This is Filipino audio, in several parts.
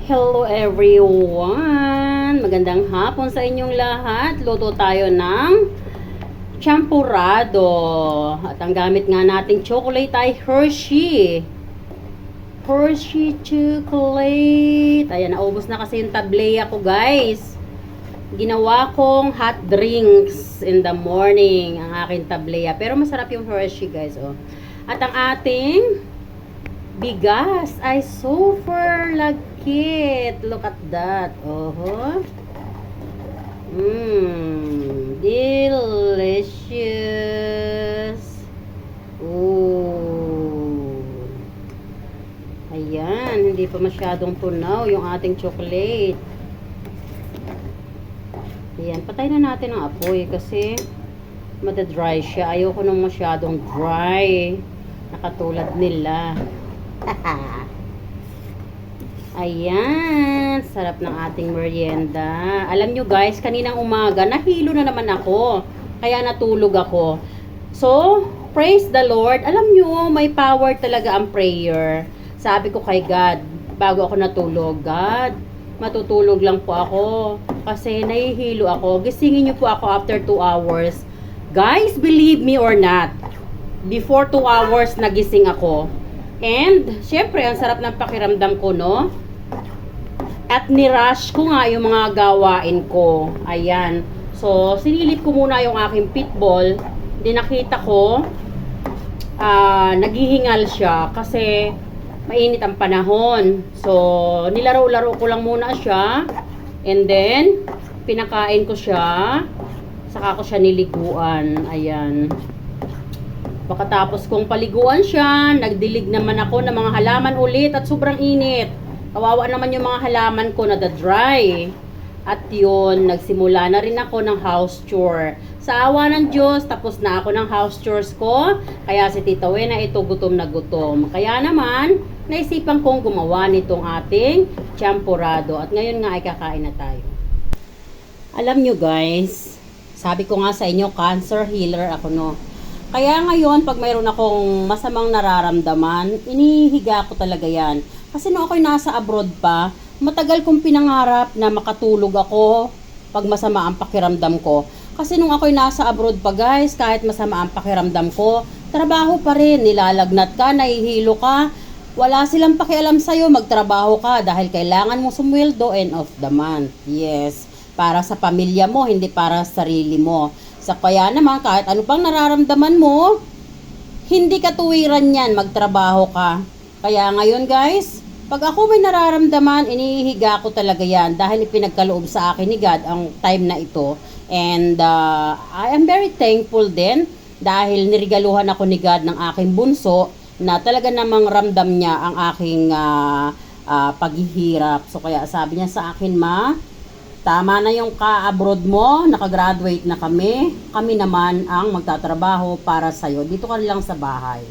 Hello everyone! Magandang hapon sa inyong lahat. Luto tayo ng champurrado. At ang gamit nga nating chocolate ay Hershey. Hershey chocolate. Ayan, naubos na kasi yung tableya ko, guys. Ginawa kong hot drinks in the morning ang aking tableya. Pero masarap yung Hershey, guys. Oh. At ang ating bigas ay super lagkit. Look at that. Delicious. Ooh. Ayan, hindi pa masyadong tunaw yung ating chocolate. Ayan, patay na natin ang apoy kasi madadry siya. Ayoko nung masyadong dry na katulad nila. Ayan, sarap ng ating merienda. Alam nyo guys, kaninang umaga, nahilo na naman ako. Kaya natulog ako. So, praise the Lord. Alam nyo, may power talaga ang prayer. Sabi ko kay God, bago ako natulog, God, matutulog lang po ako. Kasi nahihilo ako. Gisingin nyo po ako after 2 hours. Guys, believe me or not, before 2 hours nagising ako. And, syempre, ang sarap ng pakiramdam ko, no? At nirush ko nga yung mga gawain ko. Ayan. So, sinilip ko muna yung aking pitbull. Di nakita ko, naghihingal siya kasi mainit ang panahon. So, nilaro-laro ko lang muna siya. And then, pinakain ko siya. Saka ko siya niliguan. Ayan. Pagkatapos kong paliguan siya, nagdilig naman ako ng mga halaman ulit at sobrang init. Kawawa naman yung mga halaman ko na dry. At yun, nagsimula na rin ako ng house chore. Sa awa ng Diyos, tapos na ako ng house chores ko. Kaya si Tita Wena ito gutom na gutom. Kaya naman, naisipan kong gumawa nitong ating champurrado. At ngayon nga ay kakain na tayo. Alam nyo guys, sabi ko nga sa inyo, cancer healer ako, no? Kaya ngayon, pag mayroon akong masamang nararamdaman, inihiga ko talaga yan. Kasi nung ako'y nasa abroad pa, matagal kong pinangarap na makatulog ako pag masama ang pakiramdam ko. Kasi nung ako'y nasa abroad pa guys, kahit masama ang pakiramdam ko, trabaho pa rin, nilalagnat ka, nahihilo ka, wala silang pakialam sa'yo, magtrabaho ka dahil kailangan mo sumweldo end of the month. Yes, para sa pamilya mo, hindi para sa sarili mo. Sa kaya naman, kahit ano pang nararamdaman mo, hindi katuwiran yan, magtrabaho ka. Kaya ngayon guys, pag ako may nararamdaman, inihiga ko talaga yan dahil ipinagkaloob sa akin ni God ang time na ito. And I am very thankful din dahil nirigaluhan ako ni God ng aking bunso na talaga namang ramdam niya ang aking paghihirap. So kaya sabi niya sa akin, Ma, tama na yung ka-abroad mo, nakagraduate na kami. Kami naman ang magtatrabaho para sa'yo. Dito ka lang sa bahay.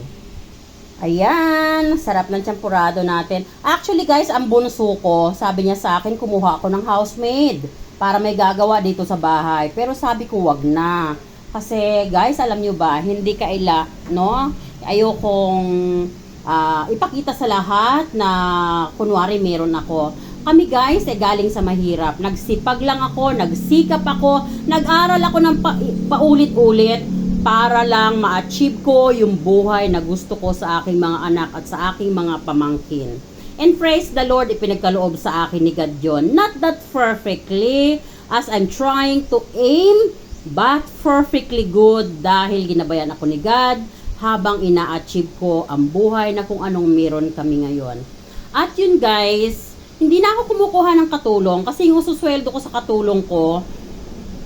Ayan, sarap ng champurrado natin. Actually guys, ang bunso ko, sabi niya sa akin, kumuha ako ng housemaid para may gagawa dito sa bahay. Pero sabi ko, wag na. Kasi guys, alam nyo ba, hindi kaila, no? Ayokong ipakita sa lahat na kunwari meron ako. Kami guys, galing sa mahirap. Nagsipag lang ako, nagsikap ako, nag-aral ako ng paulit-ulit para lang ma-achieve ko yung buhay na gusto ko sa aking mga anak at sa aking mga pamangkin. And praise the Lord, ipinagkaloob sa akin ni God yun. Not that perfectly, as I'm trying to aim, but perfectly good dahil ginabayan ako ni God habang ina-achieve ko ang buhay na kung anong meron kami ngayon. At yun guys, hindi na ako kumukuha ng katulong kasi yung susweldo ko sa katulong ko,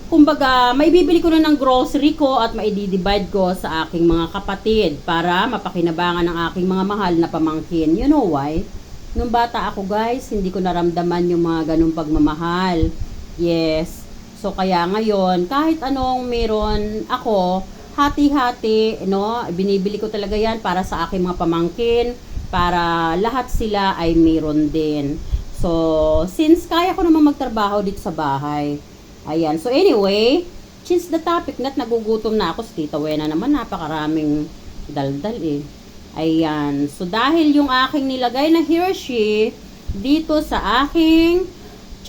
kumbaga, maibibili ko na ng grocery ko at maidi-divide ko sa aking mga kapatid para mapakinabangan ng aking mga mahal na pamangkin. You know why? Nung bata ako guys, hindi ko naramdaman yung mga ganung pagmamahal. Yes. So kaya ngayon, kahit anong meron ako, hati-hati, no? Binibili ko talaga yan para sa aking mga pamangkin, para lahat sila ay meron din. So, since kaya ko naman magtrabaho dito sa bahay, ayan. So anyway, since the topic nagugutom na ako, si Tita Wena naman napakaraming daldal eh. Ayan. So, dahil yung aking nilagay na Hershey dito sa aking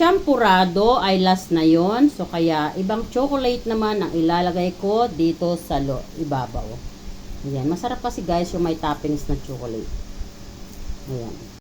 champurado ay last na yon. So, kaya ibang chocolate naman ang ilalagay ko dito sa ibabaw. Ayan. Masarap kasi guys yung may toppings na chocolate. Ayan.